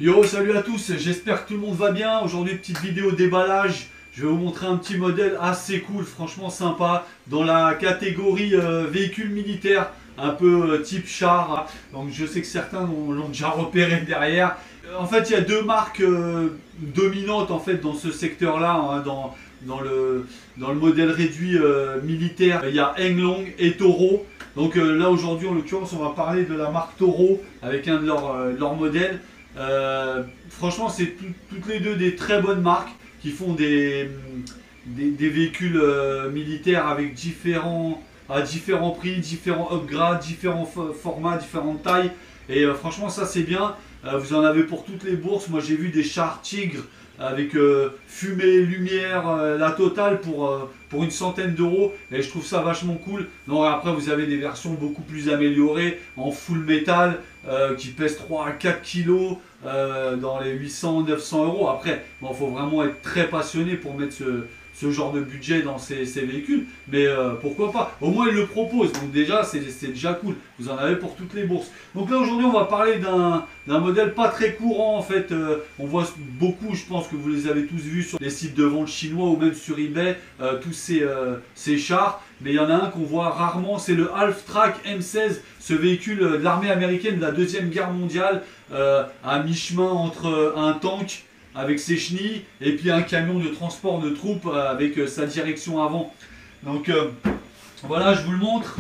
Yo, salut à tous, j'espère que tout le monde va bien. Aujourd'hui, petite vidéo déballage. Je vais vous montrer un petit modèle assez cool, franchement sympa, dans la catégorie véhicule militaire, un peu type char. Donc je sais que certains l'ont déjà repéré derrière. En fait, il y a deux marques dominantes en fait dans ce secteur-là, hein, dans le modèle réduit militaire. Il y a Henglong et Toro. Donc là aujourd'hui, en l'occurrence, on va parler de la marque Toro avec un de leurs modèles. Franchement, c'est toutes les deux des très bonnes marques qui font des véhicules militaires avec à différents prix, différents upgrades, différents formats, différentes tailles. Et franchement, ça c'est bien. Vous en avez pour toutes les bourses. Moi, j'ai vu des chars Tigre avec fumée, lumière, la totale pour une centaine d'euros. Et je trouve ça vachement cool. Non, après, vous avez des versions beaucoup plus améliorées en full métal qui pèsent 3 à 4 kilos dans les 800-900 euros. Après, il faut vraiment être très passionné pour mettre ce genre de budget dans ces véhicules. Mais pourquoi pas. Au moins, ils le proposent. Donc déjà, c'est déjà cool. Vous en avez pour toutes les bourses. Donc là, aujourd'hui, on va parler d'un modèle pas très courant. En fait, on voit beaucoup, je pense que vous les avez tous vus sur les sites de vente chinois ou même sur eBay, tous ces chars. Mais il y en a un qu'on voit rarement, c'est le Half-Track M16, ce véhicule de l'armée américaine de la Deuxième Guerre mondiale, à mi-chemin entre un tank avec ses chenilles et puis un camion de transport de troupes avec sa direction avant. Donc voilà, je vous le montre.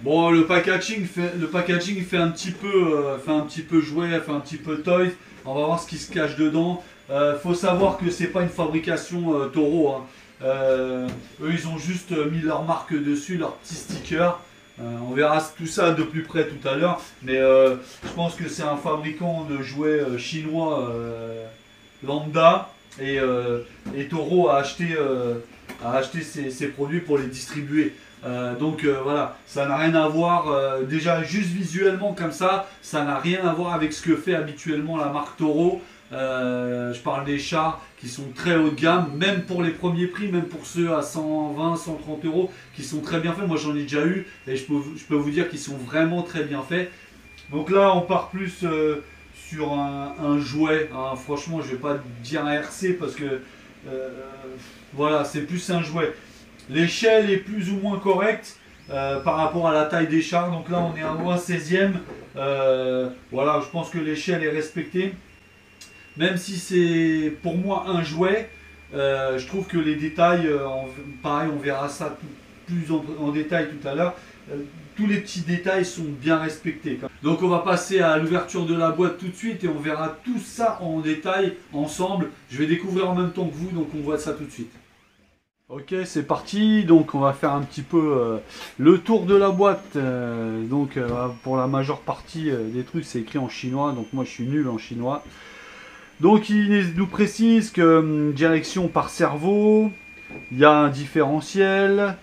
Bon, le packaging fait un petit peu jouet, fait un petit peu toy. On va voir ce qui se cache dedans. Faut savoir que c'est pas une fabrication Toro, hein. Eux, ils ont juste mis leur marque dessus, leur petit sticker. On verra tout ça de plus près tout à l'heure. Mais je pense que c'est un fabricant de jouets chinois lambda. Et Toro a acheté ces produits pour les distribuer. Donc voilà, ça n'a rien à voir, déjà juste visuellement comme ça n'a rien à voir avec ce que fait habituellement la marque Toro. Je parle des chars qui sont très haut de gamme, même pour les premiers prix, même pour ceux à 120, 130 euros, qui sont très bien faits. Moi j'en ai déjà eu et je peux vous dire qu'ils sont vraiment très bien faits. Donc là on part plus sur un jouet, hein. Franchement je vais pas dire un RC parce que voilà, c'est plus un jouet. L'échelle est plus ou moins correcte par rapport à la taille des chars. Donc là, on est à moins 16e. Voilà, je pense que l'échelle est respectée. Même si c'est pour moi un jouet, je trouve que les détails, pareil, on verra ça plus en détail tout à l'heure. Tous les petits détails sont bien respectés. Donc on va passer à l'ouverture de la boîte tout de suite et on verra tout ça en détail ensemble. Je vais découvrir en même temps que vous, donc on voit ça tout de suite. Ok, c'est parti. Donc on va faire un petit peu le tour de la boîte. Pour la majeure partie des trucs, c'est écrit en chinois. Donc moi je suis nul en chinois. Donc il nous précise que direction par servo, il y a un différentiel,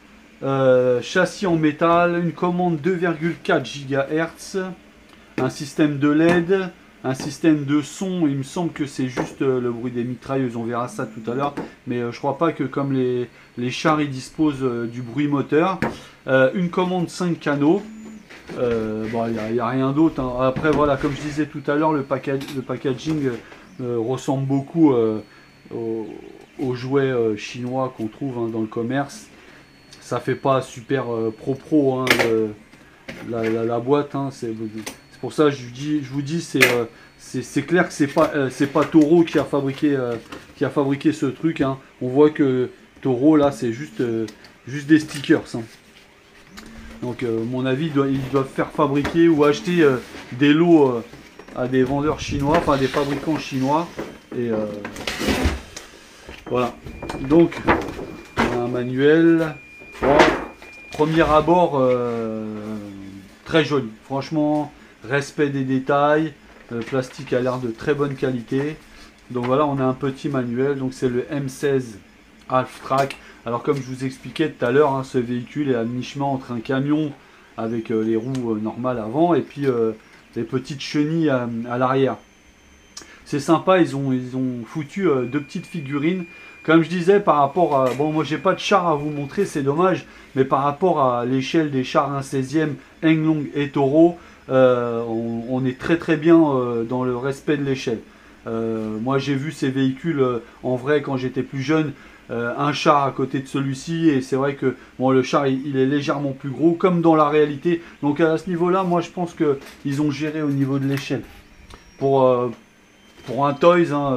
châssis en métal, une commande 2,4 GHz, un système de LED, un système de son. Il me semble que c'est juste le bruit des mitrailleuses, on verra ça tout à l'heure, mais je crois pas que comme les chars ils disposent du bruit moteur. Une commande 5 canaux. Bon, il n'y a rien d'autre, hein. Après voilà, comme je disais tout à l'heure, le packaging ressemble beaucoup aux jouets chinois qu'on trouve, hein, dans le commerce. Ça fait pas super pro, hein, la boîte, hein. C'est pour ça que je vous dis, c'est clair que c'est pas Toro qui a fabriqué ce truc, hein. On voit que Toro là c'est juste des stickers, hein. Donc à mon avis ils doivent faire fabriquer ou acheter des lots à des vendeurs chinois, enfin des fabricants chinois. Et voilà. Donc on a un manuel. Bon, premier abord, très joli. Franchement, respect des détails. Le plastique a l'air de très bonne qualité. Donc voilà, on a un petit manuel. Donc c'est le M16 Half-Track. Alors comme je vous expliquais tout à l'heure, hein, ce véhicule est à mi-chemin entre un camion avec les roues normales avant et puis les petites chenilles à l'arrière. C'est sympa, ils ont foutu deux petites figurines. comme je disais, par rapport à... Bon, moi, j'ai pas de char à vous montrer, c'est dommage. Mais par rapport à l'échelle des chars 1/16e, Henglong et Toro, on est très très bien dans le respect de l'échelle. Moi, j'ai vu ces véhicules en vrai quand j'étais plus jeune. Un char à côté de celui-ci, et c'est vrai que bon, le char il est légèrement plus gros comme dans la réalité, donc à ce niveau là moi je pense que ils ont géré au niveau de l'échelle pour un Toys, hein,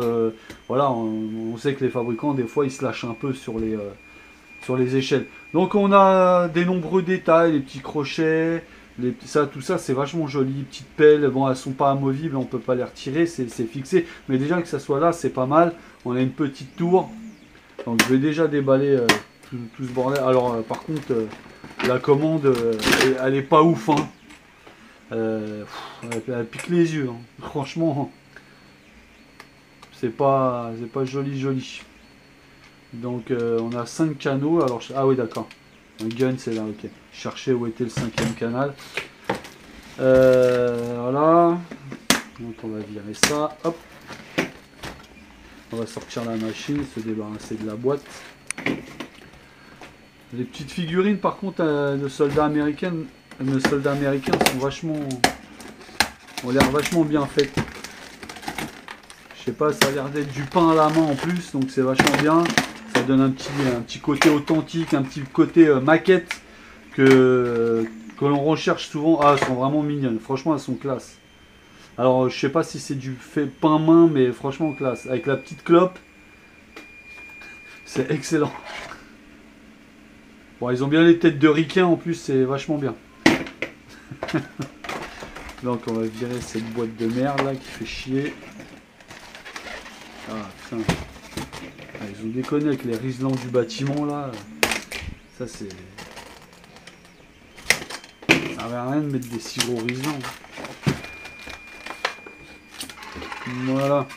voilà, on sait que les fabricants des fois ils se lâchent un peu sur les échelles. Donc on a des nombreux détails, les petits crochets, tout ça c'est vachement joli, petites pelles, bon elles sont pas amovibles, on peut pas les retirer, c'est fixé, mais déjà que ça soit là c'est pas mal. On a une petite tour. Donc je vais déjà déballer tout ce bordel. Alors par contre la commande elle est pas ouf, hein. Elle pique les yeux, hein. Franchement c'est pas joli. Donc on a 5 canaux. Alors ah oui d'accord. Un gun c'est là, ok. Je cherchais où était le 5e canal. Voilà. Donc on va virer ça. Hop. On va sortir la machine, se débarrasser de la boîte. Les petites figurines par contre de soldats américains sont vachement... ont l'air vachement bien faites. Je sais pas, ça a l'air d'être du pain à la main en plus, donc c'est vachement bien. Ça donne un petit côté authentique, un petit côté maquette que l'on recherche souvent. Ah, elles sont vraiment mignonnes, franchement elles sont classe. Alors je sais pas si c'est du fait pain main, mais franchement classe. Avec la petite clope, c'est excellent. Bon, ils ont bien les têtes de ricains en plus, c'est vachement bien. Donc on va virer cette boîte de merde là qui fait chier. Ah putain. Ah, ils ont déconné avec les riselants du bâtiment là. Ça c'est... Ça servait à rien de mettre des si gros riselants. Voilà.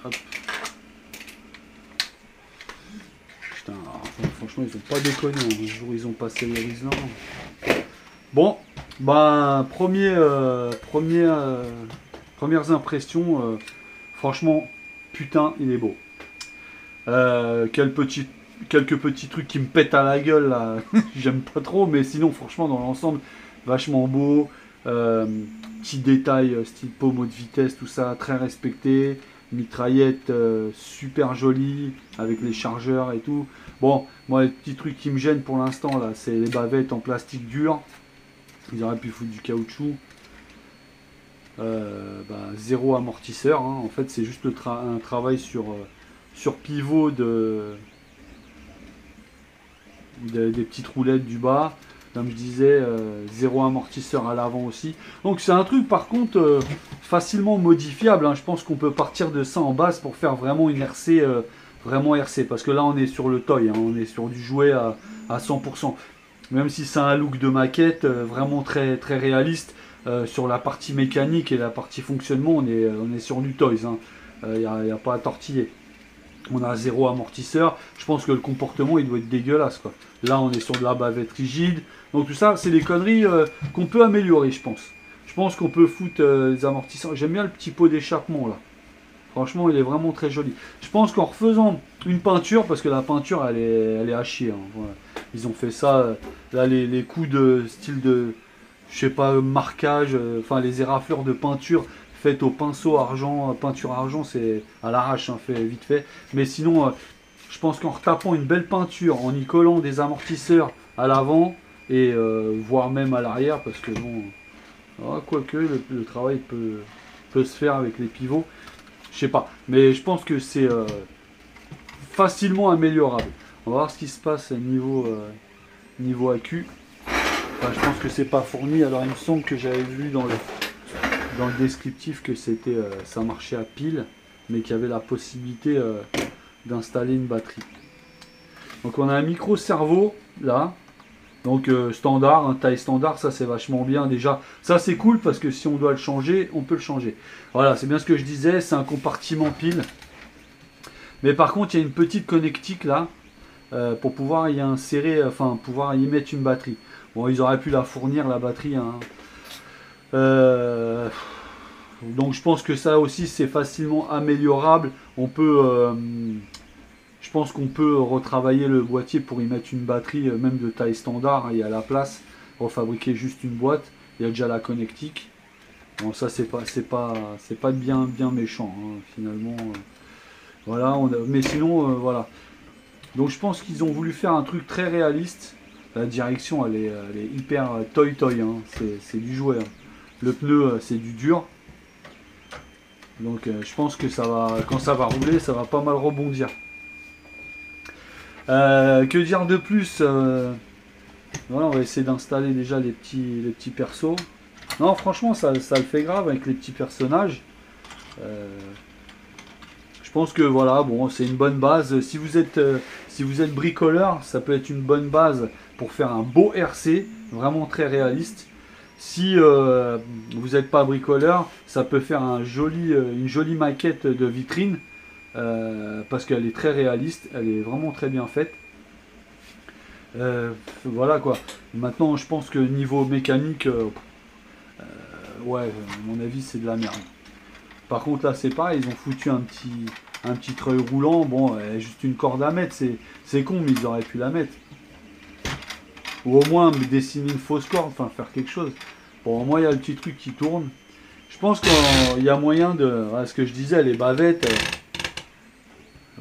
Hop. Putain, franchement ils ont pas déconné, hein. Un jour ils ont passé les riselants. Bon, bah premières impressions, franchement, putain il est beau. Quelques petits trucs qui me pètent à la gueule là, j'aime pas trop, mais sinon franchement dans l'ensemble vachement beau. Petits détails style pommeau de vitesse, tout ça très respecté. Mitraillette super jolie avec les chargeurs et tout. Bon, moi les petits trucs qui me gênent pour l'instant là, c'est les bavettes en plastique dur. Ils auraient pu foutre du caoutchouc. Zéro amortisseur, hein. En fait c'est juste un travail sur pivot des petites roulettes du bas. Comme je disais, zéro amortisseur à l'avant aussi. Donc c'est un truc par contre facilement modifiable, hein. Je pense qu'on peut partir de ça en base pour faire vraiment une RC, vraiment RC. Parce que là on est sur le toy, hein. On est sur du jouet à 100%. Même si c'est un look de maquette vraiment très, très réaliste. Sur la partie mécanique et la partie fonctionnement, on est sur du toys, hein. Y a pas à tortiller. On a zéro amortisseur. Je pense que le comportement il doit être dégueulasse quoi. Là on est sur de la bavette rigide. Donc tout ça c'est des conneries qu'on peut améliorer je pense. Je pense qu'on peut foutre les amortisseurs. J'aime bien le petit pot d'échappement là. Franchement il est vraiment très joli. Je pense qu'en refaisant une peinture, parce que la peinture elle est à chier, hein. Voilà. Ils ont fait ça. Là les coups de style de... Je sais pas, marquage, enfin les éraflures de peinture faites au pinceau argent, peinture argent, c'est à l'arrache, hein, fait vite fait. Mais sinon, je pense qu'en retapant une belle peinture, en y collant des amortisseurs à l'avant, et voire même à l'arrière, parce que bon, quoique le travail peut se faire avec les pivots, je sais pas. Mais je pense que c'est facilement améliorable. On va voir ce qui se passe niveau AQ. Enfin, je pense que c'est pas fourni. Alors il me semble que j'avais vu dans le descriptif que c'était ça marchait à pile, mais qu'il y avait la possibilité d'installer une batterie. Donc on a un micro cerveau là. Donc standard, hein, taille standard, ça c'est vachement bien déjà. Ça c'est cool parce que si on doit le changer, on peut le changer. Voilà, c'est bien ce que je disais, c'est un compartiment pile. Mais par contre, il y a une petite connectique là pour pouvoir y insérer, enfin pouvoir y mettre une batterie. Bon, ils auraient pu la fournir la batterie, hein. Euh, donc je pense que ça aussi c'est facilement améliorable. On peut, je pense qu'on peut retravailler le boîtier pour y mettre une batterie même de taille standard. Il y a la place, refabriquer juste une boîte. Il y a déjà la connectique. Bon ça c'est pas bien méchant hein, finalement. Voilà, mais sinon voilà. Donc je pense qu'ils ont voulu faire un truc très réaliste. La direction elle est hyper toy hein. C'est du jouet. Hein. Le pneu c'est du dur. Donc je pense que ça va, quand ça va rouler, ça va pas mal rebondir. Que dire de plus voilà, on va essayer d'installer déjà les petits persos. Non, franchement, ça le fait grave avec les petits personnages. Euh, je pense que voilà, bon, c'est une bonne base. Si vous êtes bricoleur, ça peut être une bonne base pour faire un beau RC, vraiment très réaliste. Si vous n'êtes pas bricoleur, ça peut faire une jolie maquette de vitrine parce qu'elle est très réaliste, elle est vraiment très bien faite. Voilà quoi. Maintenant, je pense que niveau mécanique, ouais, à mon avis, c'est de la merde. Par contre, là, c'est pareil, ils ont foutu un petit treuil roulant. Bon, juste une corde à mettre, c'est con, mais ils auraient pu la mettre. Ou au moins dessiner une fausse corde, enfin faire quelque chose. Bon, au moins, il y a le petit truc qui tourne. Je pense qu'il y a moyen de. Voilà, ce que je disais, les bavettes,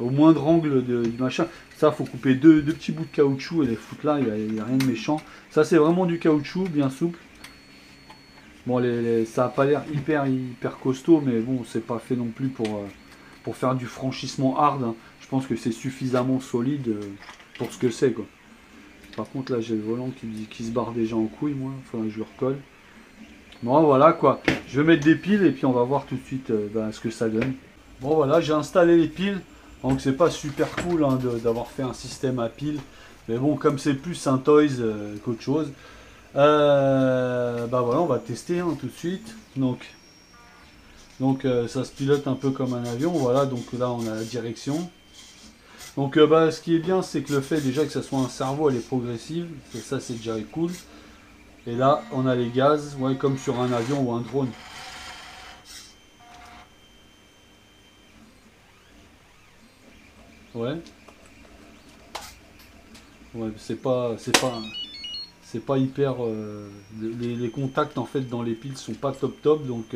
au moindre angle du machin. Ça, faut couper deux petits bouts de caoutchouc et les foutre là, il n'y a rien de méchant. Ça, c'est vraiment du caoutchouc, bien souple. Bon, ça n'a pas l'air hyper costaud, mais bon, c'est pas fait non plus pour faire du franchissement hard. Hein. Je pense que c'est suffisamment solide pour ce que c'est, quoi. Par contre, là, j'ai le volant qui se barre déjà en couille, moi. Il faudrait que je le recolle. Bon, voilà, quoi. Je vais mettre des piles et puis on va voir tout de suite ce que ça donne. Bon, voilà, j'ai installé les piles. Donc, c'est pas super cool hein, d'avoir fait un système à piles. Mais bon, comme c'est plus un toys qu'autre chose. Bah voilà, on va tester hein, tout de suite. Donc ça se pilote un peu comme un avion. Voilà, donc là on a la direction. Donc bah, ce qui est bien, c'est que le fait déjà que ça soit un cerveau, elle est progressive. Ça c'est déjà cool. Et là on a les gaz, ouais, comme sur un avion ou un drone. Ouais. Ouais, c'est pas hyper. Les contacts en fait dans les piles sont pas top donc.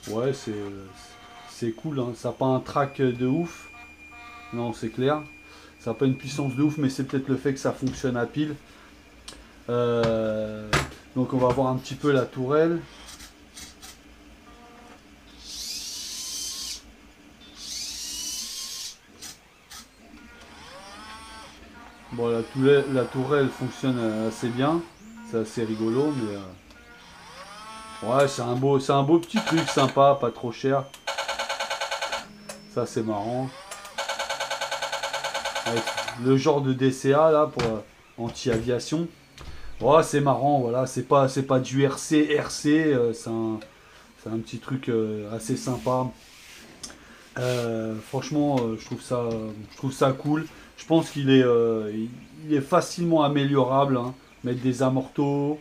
Ouais, c'est cool, hein. Ça n'a pas un track de ouf. Non, c'est clair. Ça n'a pas une puissance de ouf, mais c'est peut-être le fait que ça fonctionne à pile. Euh, donc on va voir un petit peu la tourelle. Bon, la tourelle fonctionne assez bien. C'est assez rigolo, mais ouais, c'est un beau petit truc sympa, pas trop cher. Ça, c'est marrant. Avec le genre de DCA là pour anti-aviation. Ouais, c'est marrant, voilà. C'est pas du RC, c'est un petit truc assez sympa. Franchement, je trouve ça cool. Je pense il est facilement améliorable. Hein. Mettre des amortos,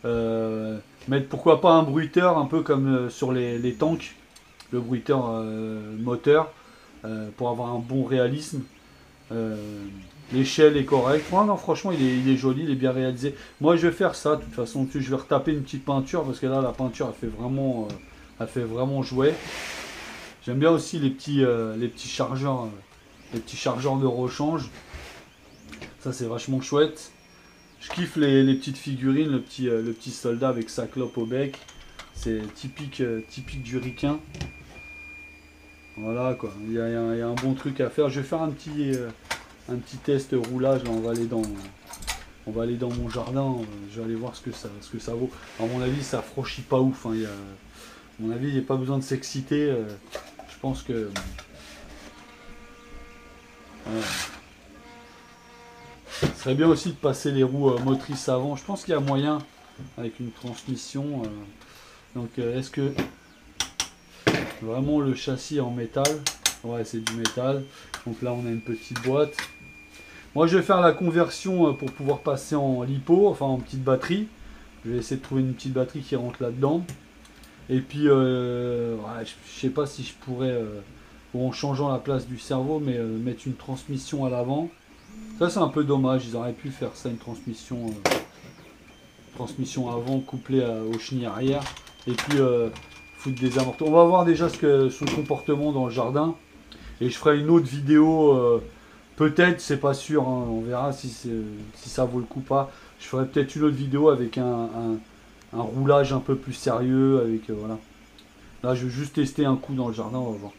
mettre pourquoi pas un bruiteur, un peu comme sur les tanks, le bruiteur moteur, pour avoir un bon réalisme. Euh, L'échelle est correcte. Ouais, non, franchement, il est joli, il est bien réalisé. Moi, je vais faire ça. De toute façon, je vais retaper une petite peinture parce que là, la peinture, elle fait vraiment jouet. J'aime bien aussi les petits chargeurs de rechange. Ça, c'est vachement chouette. Je kiffe les petites figurines, le petit soldat avec sa clope au bec. C'est typique du ricain. Voilà quoi, il y a un bon truc à faire. Je vais faire un petit test roulage. Là, on va aller dans mon jardin. Je vais aller voir ce que ça vaut. À mon avis, ça franchit pas ouf. Hein. À mon avis, il n'y a pas besoin de s'exciter. Je pense que. Voilà. Ce serait bien aussi de passer les roues motrices avant. Je pense qu'il y a moyen avec une transmission. Donc, est-ce que vraiment le châssis est en métal? Ouais, c'est du métal. Donc là, on a une petite boîte. Moi, je vais faire la conversion pour pouvoir passer en lipo, enfin en petite batterie. Je vais essayer de trouver une petite batterie qui rentre là-dedans. Et puis, ouais, je sais pas si je pourrais, bon, en changeant la place du cerveau, mais mettre une transmission à l'avant. Ça, c'est un peu dommage. Ils auraient pu faire ça, une transmission avant couplée au chenille arrière. Et puis, foutre des amortisseurs. On va voir déjà son comportement dans le jardin. Et je ferai une autre vidéo. Peut-être, c'est pas sûr, hein, on verra si ça vaut le coup ou pas. Je ferai peut-être une autre vidéo avec un roulage un peu plus sérieux. Voilà. Là, je vais juste tester un coup dans le jardin, on va voir.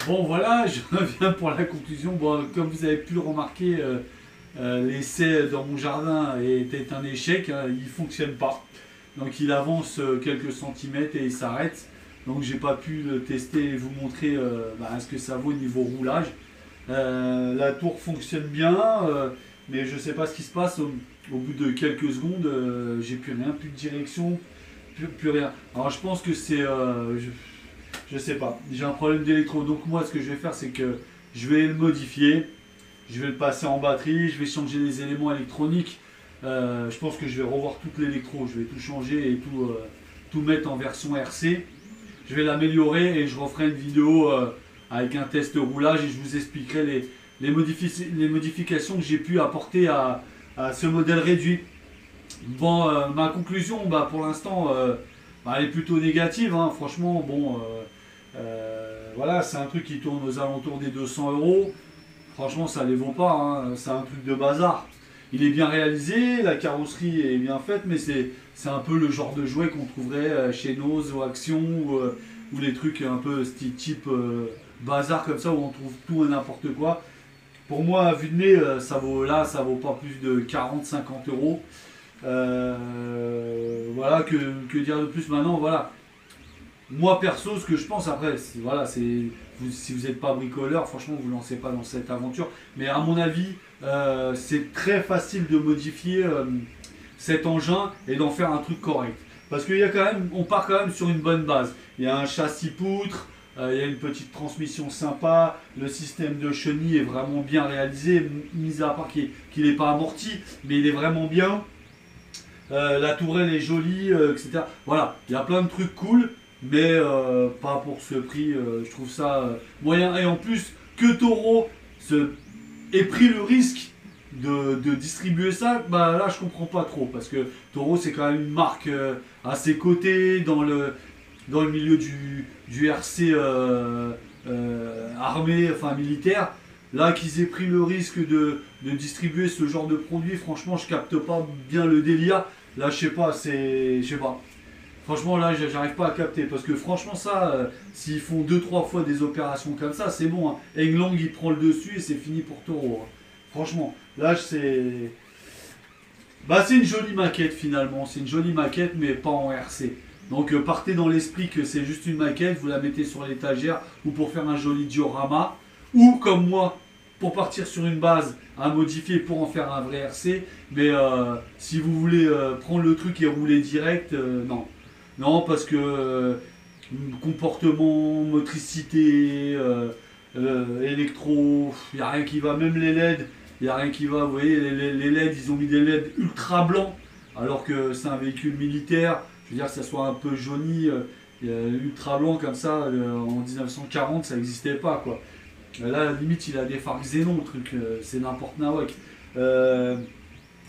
Bon voilà, je reviens pour la conclusion. Bon, comme vous avez pu le remarquer, l'essai dans mon jardin était un échec, hein, il ne fonctionne pas. Donc il avance quelques centimètres et il s'arrête. Donc j'ai pas pu le tester et vous montrer ce que ça vaut au niveau roulage. La tour fonctionne bien, mais je ne sais pas ce qui se passe. Au bout de quelques secondes, j'ai plus rien, plus de direction, plus rien. Alors je pense que c'est... je sais pas, j'ai un problème d'électro. Donc moi ce que je vais faire, c'est que je vais le modifier. Je vais le passer en batterie, je vais changer les éléments électroniques. Je pense que je vais revoir toute l'électro, je vais tout changer et tout mettre en version RC. Je vais l'améliorer et je referai une vidéo avec un test roulage et je vous expliquerai les modifications que j'ai pu apporter à ce modèle réduit. Bon, ma conclusion, pour l'instant, elle est plutôt négative, hein. Franchement, bon, voilà, c'est un truc qui tourne aux alentours des 200 €. Franchement, ça ne les vaut pas, hein. C'est un truc de bazar. Il est bien réalisé, la carrosserie est bien faite, mais c'est un peu le genre de jouet qu'on trouverait chez Noz ou Action ou les trucs un peu type bazar comme ça où on trouve tout et n'importe quoi. Pour moi, à vue de nez, ça vaut pas plus de 40-50 €. Voilà, que dire de plus maintenant, voilà. Moi perso, ce que je pense après, voilà, si vous n'êtes pas bricoleur, franchement, vous ne lancez pas dans cette aventure. Mais à mon avis, c'est très facile de modifier cet engin et d'en faire un truc correct. Parce qu'il y a quand même, on part quand même sur une bonne base. Il y a un châssis poutre, il y a une petite transmission sympa, le système de chenille est vraiment bien réalisé, mis à part qu'il n'est pas amorti, mais il est vraiment bien. La tourelle est jolie, etc. Voilà, il y a plein de trucs cool. Mais pas pour ce prix, je trouve ça moyen. Et en plus, que Toro ait pris le risque de distribuer ça, là je comprends pas trop. Parce que Toro c'est quand même une marque à ses côtés dans le milieu du RC armé, enfin militaire. Là qu'ils aient pris le risque de distribuer ce genre de produit, franchement je capte pas bien le délire. Là je sais pas, je sais pas. Franchement, là, j'arrive pas à capter. Parce que franchement, ça, s'ils font 2-3 fois des opérations comme ça, c'est bon. Hein. Englang, il prend le dessus et c'est fini pour Toro. Hein. Franchement, là, c'est... c'est une jolie maquette, finalement. C'est une jolie maquette, mais pas en RC. Donc, partez dans l'esprit que c'est juste une maquette. Vous la mettez sur l'étagère ou pour faire un joli diorama. Ou, comme moi, pour partir sur une base à modifier pour en faire un vrai RC. Mais si vous voulez prendre le truc et rouler direct, non. Non, parce que comportement, motricité, électro, il n'y a rien qui va, même les LED, il n'y a rien qui va. Vous voyez, les LED, ils ont mis des LED ultra blancs, alors que c'est un véhicule militaire. Je veux dire, que ça soit un peu jauni, ultra blanc comme ça, en 1940, ça n'existait pas, quoi. Là, à la limite, il a des phares xénon, le truc, c'est n'importe nawak.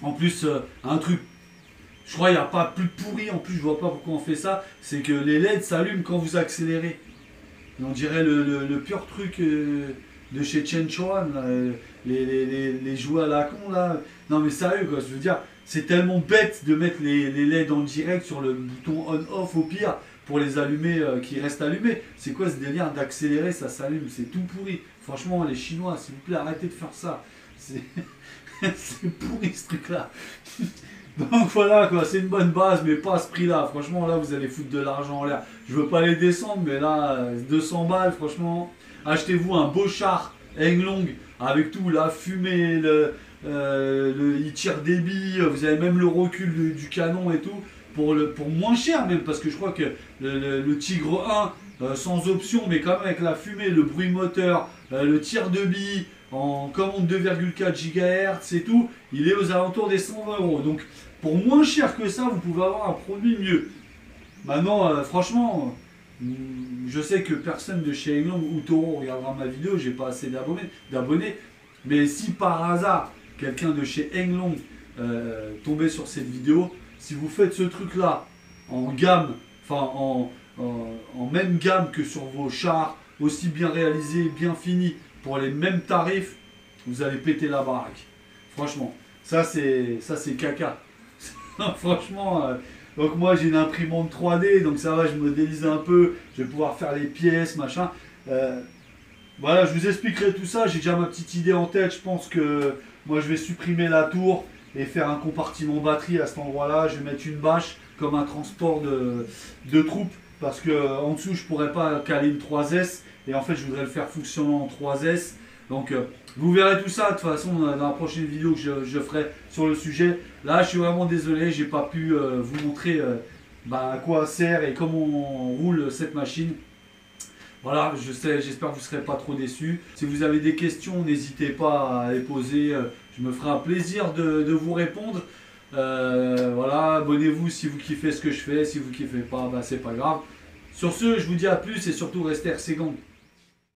En plus, un truc Je crois qu'il n'y a pas plus pourri, en plus je vois pas pourquoi on fait ça, c'est que les LED s'allument quand vous accélérez. Et on dirait le pur truc de chez Chen Chuan, là, les jouets à la con là. Non mais sérieux quoi, je veux dire, c'est tellement bête de mettre les LED en direct sur le bouton on-off au pire pour les allumer, qui restent allumés. C'est quoi ce délire d'accélérer, ça s'allume, c'est tout pourri. Franchement les Chinois, s'il vous plaît, arrêtez de faire ça. C'est c'est pourri ce truc là. Donc voilà quoi, c'est une bonne base, mais pas à ce prix-là. Franchement, là, vous allez foutre de l'argent en l'air. Je veux pas les descendre, mais là, 200 balles, franchement, achetez-vous un beau char Henglong avec tout, la fumée, il tire des billes, vous avez même le recul du canon et tout, pour moins cher même, parce que je crois que le Tigre 1, sans option, mais quand même avec la fumée, le bruit moteur, le tir de billes, en commande 2,4 GHz et tout, il est aux alentours des 120 euros. Donc pour moins cher que ça, vous pouvez avoir un produit mieux. Maintenant, franchement, je sais que personne de chez Henglong ou Toro regardera ma vidéo, j'ai pas assez d'abonnés. Mais si par hasard, quelqu'un de chez Henglong tombait sur cette vidéo, si vous faites ce truc-là en gamme, enfin en même gamme que sur vos chars, aussi bien réalisé, bien fini, pour les mêmes tarifs, vous allez péter la baraque. Franchement, ça c'est caca. Non, franchement, donc moi j'ai une imprimante 3D, donc ça va, je modélise un peu, je vais pouvoir faire les pièces, machin. Voilà, je vous expliquerai tout ça, j'ai déjà ma petite idée en tête, je pense que moi je vais supprimer la tour et faire un compartiment batterie à cet endroit-là, je vais mettre une bâche comme un transport de troupes, parce que en dessous je pourrais pas caler une 3S, et en fait je voudrais le faire fonctionnant en 3S. Donc vous verrez tout ça de toute façon dans la prochaine vidéo que je ferai sur le sujet. Là je suis vraiment désolé, j'ai pas pu vous montrer à quoi sert et comment on roule cette machine. Voilà, j'espère que vous ne serez pas trop déçus. Si vous avez des questions, n'hésitez pas à les poser, je me ferai un plaisir de vous répondre. Voilà, abonnez-vous si vous kiffez ce que je fais, si vous kiffez pas, c'est pas grave. Sur ce, je vous dis à plus et surtout restez RC Gang.